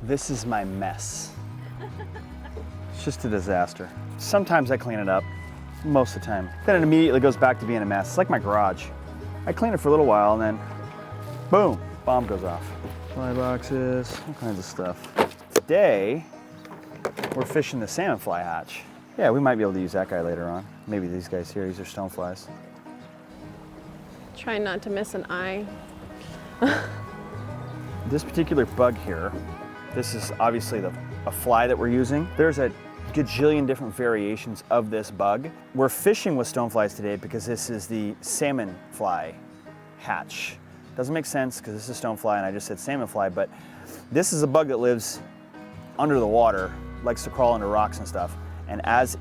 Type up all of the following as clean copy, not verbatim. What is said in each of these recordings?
This is my mess. It's just a disaster. Sometimes I clean it up, most of the time. Then it immediately goes back to being a mess. It's like my garage. I clean it for a little while and then, boom, bomb goes off. Fly boxes, all kinds of stuff. Today, we're fishing the Salmonfly hatch. Yeah, we might be able to use that guy later on. Maybe these guys here, these are stoneflies. Trying not to miss an eye. This particular bug here, this is obviously a fly that we're using. There's a gajillion different variations of this bug. We're fishing with stoneflies today because this is the Salmonfly hatch. Doesn't make sense because this is stonefly and I just said salmonfly, but this is a bug that lives under the water, likes to crawl under rocks and stuff. And as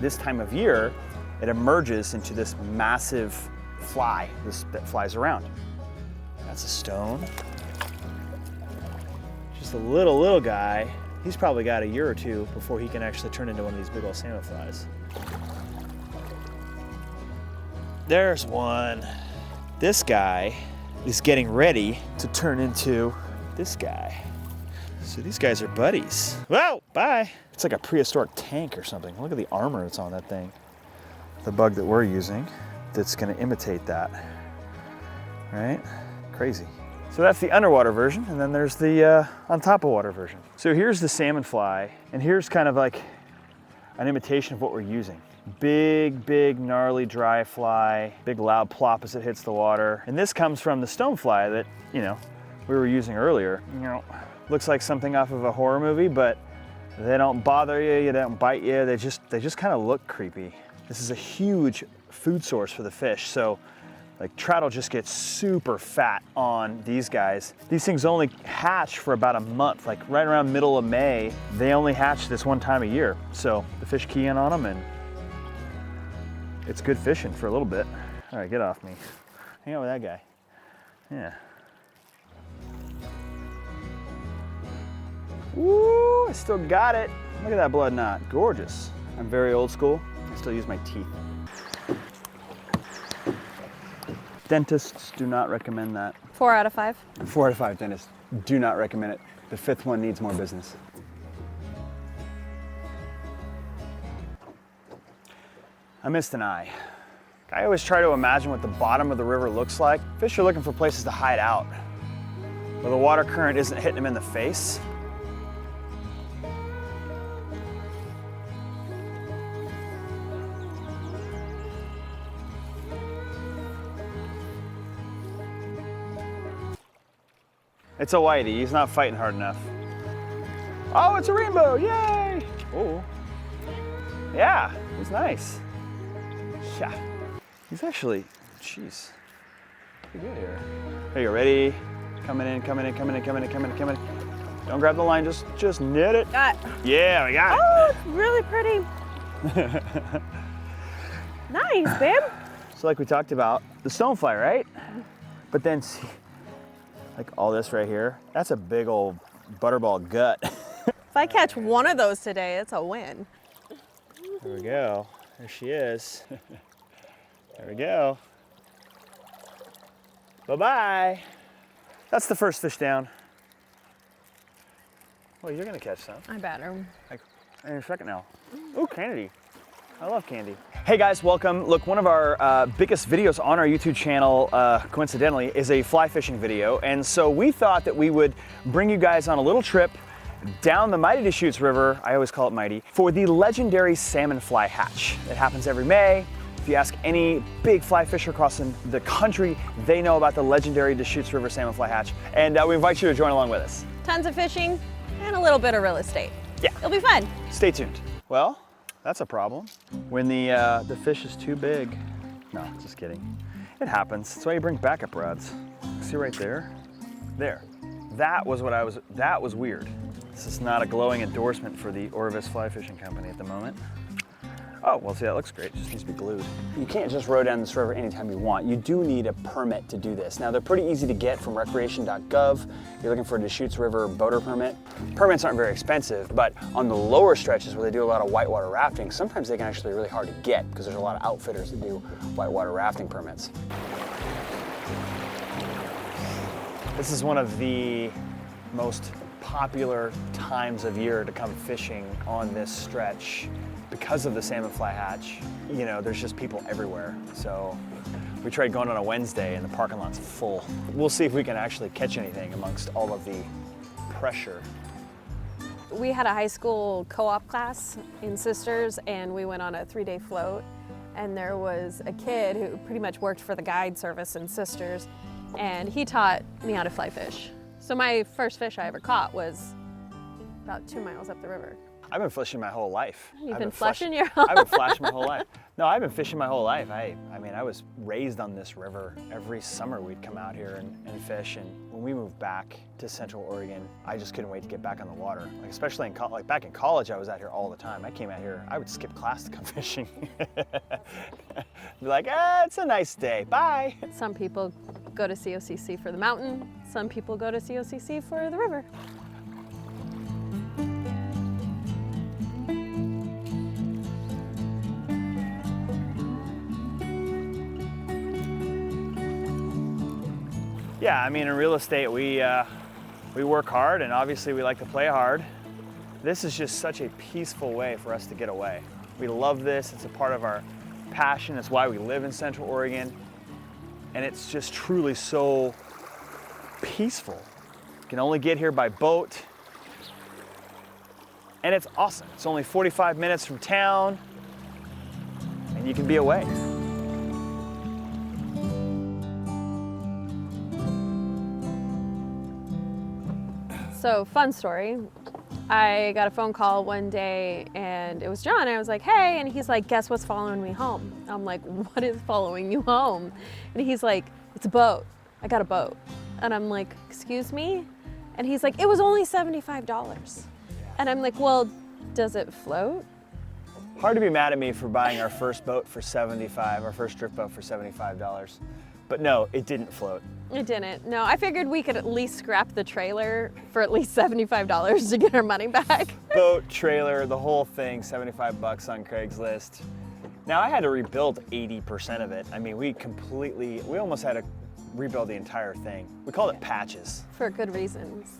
this time of year, it emerges into this massive fly that flies around. That's a stone. Just a little guy. He's probably got a year or two before he can actually turn into one of these big old salmon flies. There's one. This guy is getting ready to turn into this guy. So these guys are buddies. Whoa, bye. It's like a prehistoric tank or something. Look at the armor that's on that thing. The bug that we're using that's gonna imitate that, right? Crazy. So that's the underwater version, and then there's the on top of water version. So here's the salmonfly, and here's kind of like an imitation of what we're using. Big, gnarly dry fly, big loud plop as it hits the water. And this comes from the stonefly that, we were using earlier. Looks like something off of a horror movie, but they don't bother you, they don't bite you, they just kind of look creepy. This is a huge food source for the fish, so like trout will just get super fat on these guys. These things only hatch for about a month, like right around middle of May. They only hatch this one time a year. So the fish key in on them and it's good fishing for a little bit. All right, get off me. Hang out with that guy. Yeah. Woo, I still got it. Look at that blood knot, gorgeous. I'm very old school. I still use my teeth. Dentists do not recommend that. 4 out of 5. 4 out of 5 dentists do not recommend it. The 5th one needs more business. I missed an eye. I always try to imagine what the bottom of the river looks like. Fish are looking for places to hide out, where the water current isn't hitting them in the face. It's a whitey, he's not fighting hard enough. Oh, it's a rainbow, yay! Oh, yeah, he's nice. Yeah, he's actually, jeez, pretty good here. Are you ready? Coming in. Don't grab the line, just knit it. Got it. Yeah, we got it. Oh, it's really pretty. Nice, babe. So like we talked about, the stonefly, right? But then see, like all this right here, that's a big old butterball gut. If I catch one of those today, it's a win. There we go. There she is. There we go. Bye-bye. That's the first fish down. Well, you're gonna catch some. I better. Like in a second now. Oh, candy. I love candy. Hey guys, welcome. Look, one of our biggest videos on our YouTube channel, coincidentally, is a fly fishing video. And so we thought that we would bring you guys on a little trip down the mighty Deschutes River, I always call it mighty, for the legendary Salmonfly hatch. It happens every May. If you ask any big fly fisher across the country, they know about the legendary Deschutes River Salmonfly hatch. And we invite you to join along with us. Tons of fishing and a little bit of real estate. Yeah. It'll be fun. Stay tuned. Well, that's a problem. When the fish is too big. No, just kidding. It happens. That's why you bring backup rods. See right there? There. That was weird. This is not a glowing endorsement for the Orvis Fly Fishing Company at the moment. Oh, well, see, that looks great. It just needs to be glued. You can't just row down this river anytime you want. You do need a permit to do this. Now, they're pretty easy to get from recreation.gov. You're looking for a Deschutes River boater permit. Permits aren't very expensive, but on the lower stretches where they do a lot of whitewater rafting, sometimes they can actually be really hard to get because there's a lot of outfitters that do whitewater rafting permits. This is one of the most popular times of year to come fishing on this stretch because of the salmonfly hatch. You know, there's just people everywhere. So we tried going on a Wednesday and the parking lot's full. We'll see if we can actually catch anything amongst all of the pressure. We had a high school co-op class in Sisters, and we went on a 3-day float. And there was a kid who pretty much worked for the guide service in Sisters, and he taught me how to fly fish. So my first fish I ever caught was about 2 miles up the river. I've been fishing my whole life. You've been flashing your whole I've been flashing my whole life. No, I've been fishing my whole life. I mean, I was raised on this river. Every summer we'd come out here and fish. And when we moved back to Central Oregon, I just couldn't wait to get back on the water. Like, especially like back in college, I was out here all the time. I came out here, I would skip class to come fishing. Be like, it's a nice day, bye. Some people go to COCC for the mountain. Some people go to COCC for the river. Yeah, I mean, in real estate, we work hard, and obviously we like to play hard. This is just such a peaceful way for us to get away. We love this. It's a part of our passion. It's why we live in Central Oregon. And it's just truly so peaceful. You can only get here by boat. And it's awesome. It's only 45 minutes from town, and you can be away. So, fun story. I got a phone call one day and it was John. I was like, hey, and he's like, guess what's following me home? I'm like, what is following you home? And he's like, it's a boat. I got a boat. And I'm like, excuse me? And he's like, it was only $75. And I'm like, well, does it float? Hard to be mad at me for buying our first boat for $75, our first drift boat for $75. But no, it didn't float. It didn't. No, I figured we could at least scrap the trailer for at least $75 to get our money back. Boat, trailer, the whole thing, 75 bucks on Craigslist. Now I had to rebuild 80% of it. I mean, we almost had to rebuild the entire thing. We called it patches. For good reasons.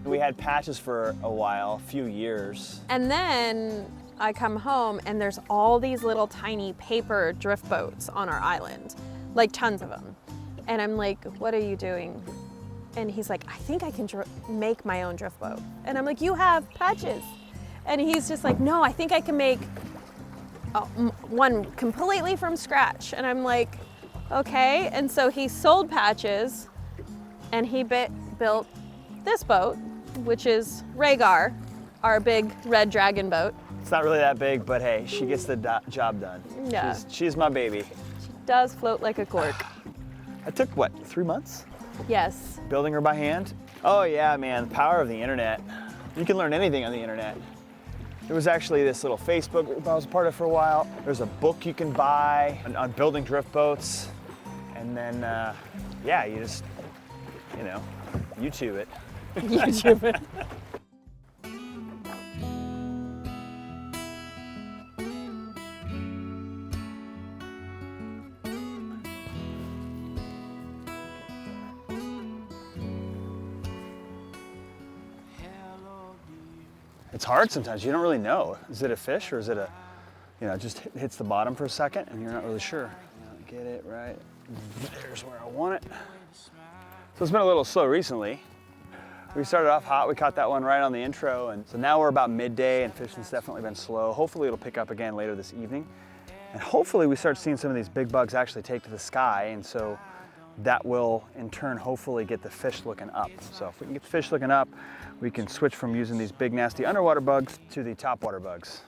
We had patches for a while, a few years. And then I come home and there's all these little tiny paper drift boats on our island, like tons of them. And I'm like, what are you doing? And he's like, I think I can make my own drift boat. And I'm like, you have patches. And he's just like, no, I think I can make one completely from scratch. And I'm like, okay. And so he sold patches and he built this boat, which is Rhaegar, our big red dragon boat. It's not really that big, but hey, she gets the job done. Yeah. She's my baby. She does float like a cork. It took, what, 3 months? Yes. Building her by hand? Oh yeah, man, the power of the internet. You can learn anything on the internet. There was actually this little Facebook group I was a part of for a while. There's a book you can buy on building drift boats. And then, yeah, you just, YouTube it. YouTube it. It's hard sometimes. You don't really know. Is it a fish or is it just hits the bottom for a second and you're not really sure. Get it right. There's where I want it. So it's been a little slow recently. We started off hot. We caught that one right on the intro. And so now we're about midday and fishing's definitely been slow. Hopefully it'll pick up again later this evening. And hopefully we start seeing some of these big bugs actually take to the sky. And so that will in turn hopefully get the fish looking up. So if we can get the fish looking up, we can switch from using these big nasty underwater bugs to the topwater bugs.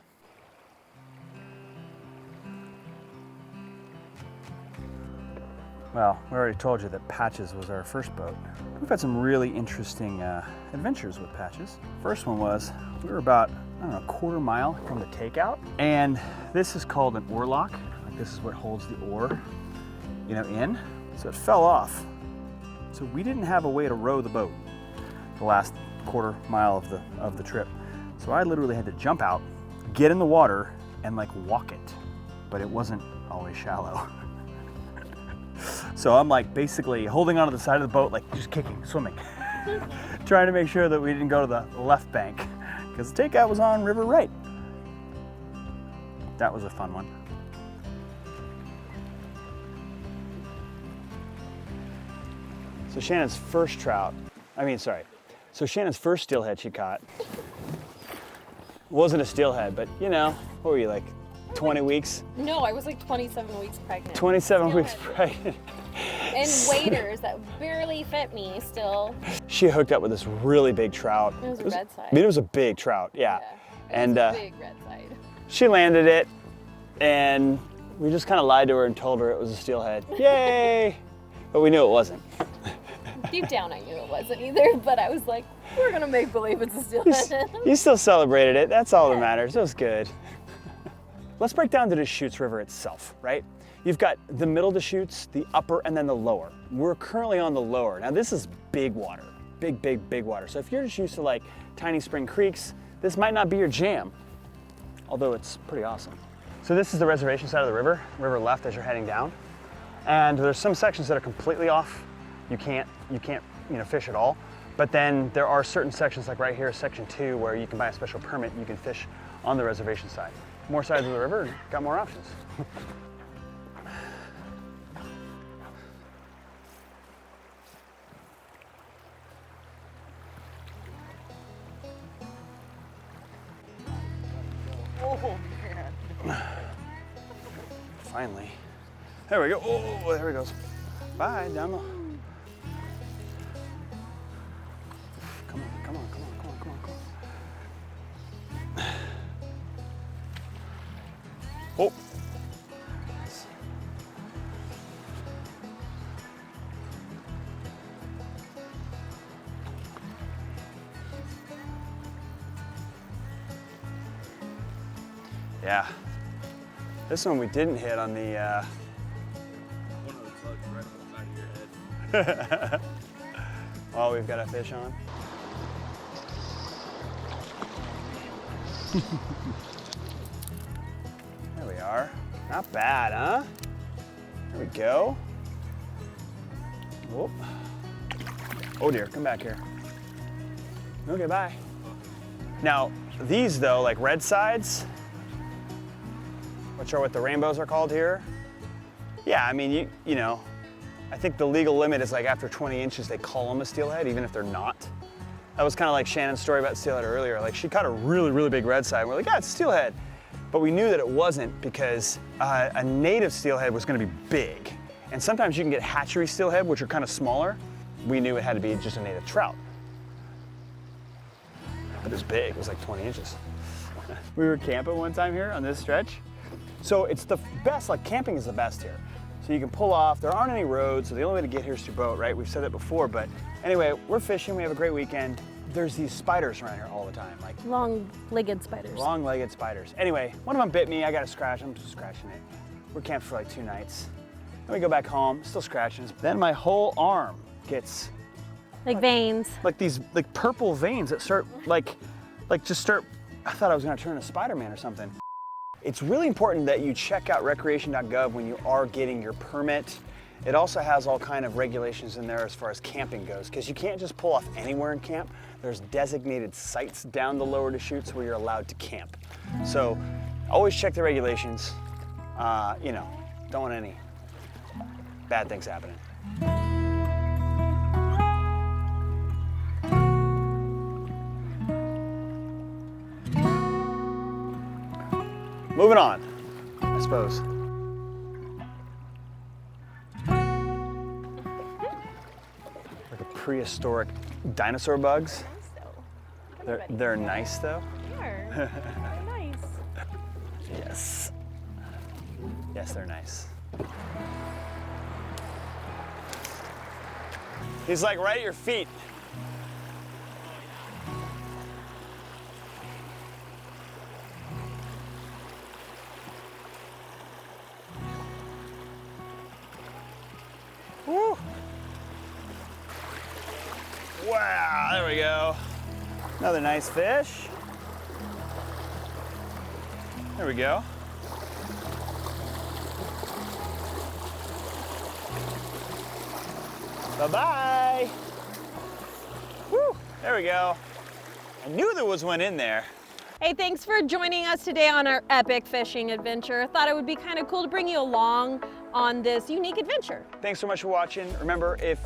Well, we already told you that Patches was our first boat. We've had some really interesting adventures with Patches. First one was, we were about, a quarter mile from the takeout, and this is called an oar lock. Like, this is what holds the oar, in. So it fell off. So we didn't have a way to row the boat the last quarter mile of the trip. So I literally had to jump out, get in the water, and walk it. But it wasn't always shallow. So I'm basically holding onto the side of the boat, just kicking, swimming. trying to make sure that we didn't go to the left bank because the takeout was on river right. That was a fun one. So Shannon's first Shannon's first steelhead she caught wasn't a steelhead, but you know, what were you, like 20 weeks? No, I was like 27 weeks pregnant. 27 weeks pregnant. And waders that barely fit me still. She hooked up with this really big trout. It was a redside. I mean, it was a big trout, yeah. And a big redside. She landed it, and we just kind of lied to her and told her it was a steelhead. Yay! But we knew it wasn't. Deep down, I knew it wasn't either, but I was like, we're gonna make believe it's a steelhead. You still celebrated it. That's all that matters. It was good. Let's break down the Deschutes River itself, right? You've got the middle Deschutes, the upper, and then the lower. We're currently on the lower. Now this is big water, big water. So if you're just used to like tiny spring creeks, this might not be your jam, although it's pretty awesome. So this is the reservation side of the river left as you're heading down. And there's some sections that are completely off. You can't fish at all. But then there are certain sections, like right here, section 2, where you can buy a special permit and you can fish on the reservation side. More sides of the river, got more options. Oh man. Finally. There we go. Oh, there he goes. Bye, down low. Come on. Oh. Yeah. This one we didn't hit on the One of the tugs right on the side of your head. oh, we've got a fish on. There we are. Not bad, huh? There we go. Whoop. Oh dear, come back here. Okay, bye. Now, these though, like red sides, which are what the rainbows are called here. Yeah, I mean, you know, I think the legal limit is like after 20 inches, they call them a steelhead, even if they're not. That was kind of like Shannon's story about steelhead earlier. Like she caught a really big red side. We're like, yeah, it's steelhead. But we knew that it wasn't because a native steelhead was gonna be big. And sometimes you can get hatchery steelhead, which are kind of smaller. We knew it had to be just a native trout. But it was big, it was like 20 inches. We were camping one time here on this stretch. So it's the best, like camping is the best here. So you can pull off, there aren't any roads, so the only way to get here is through boat, right? We've said that before, but anyway, we're fishing, we have a great weekend. There's these spiders around here all the time, like Long-legged spiders. long-legged spiders. Anyway, one of them bit me, I got a scratch, I'm just scratching it. We're camped for like 2 nights. Then we go back home, still scratching. Then my whole arm gets Like veins. like these like purple veins that start like just start, I thought I was gonna turn into Spider-Man or something. It's really important that you check out recreation.gov when you are getting your permit. It also has all kind of regulations in there as far as camping goes, because you can't just pull off anywhere and camp. There's designated sites down the lower Deschutes where you're allowed to camp. So always check the regulations. You know, don't want any bad things happening. Moving on, I suppose. Like a prehistoric dinosaur bugs. They're nice though. They're nice. Yes. Yes, they're nice. He's like right at your feet. Woo. Wow, there we go. Another nice fish. There we go. Bye-bye. Whew, there we go. I knew there was one in there. Hey, thanks for joining us today on our epic fishing adventure. Thought it would be kind of cool to bring you along on this unique adventure. Thanks so much for watching. Remember, if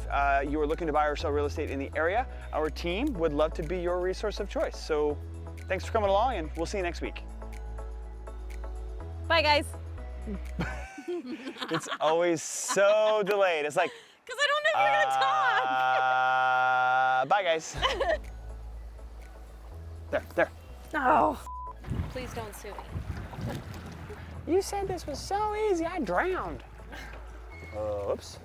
you are looking to buy or sell real estate in the area, our team would love to be your resource of choice. So thanks for coming along, and we'll see you next week. Bye, guys. It's always so delayed. It's like, Because I don't know if you're going to talk. bye guys. There. Oh, please don't sue me. You said this was so easy, I drowned. Oops.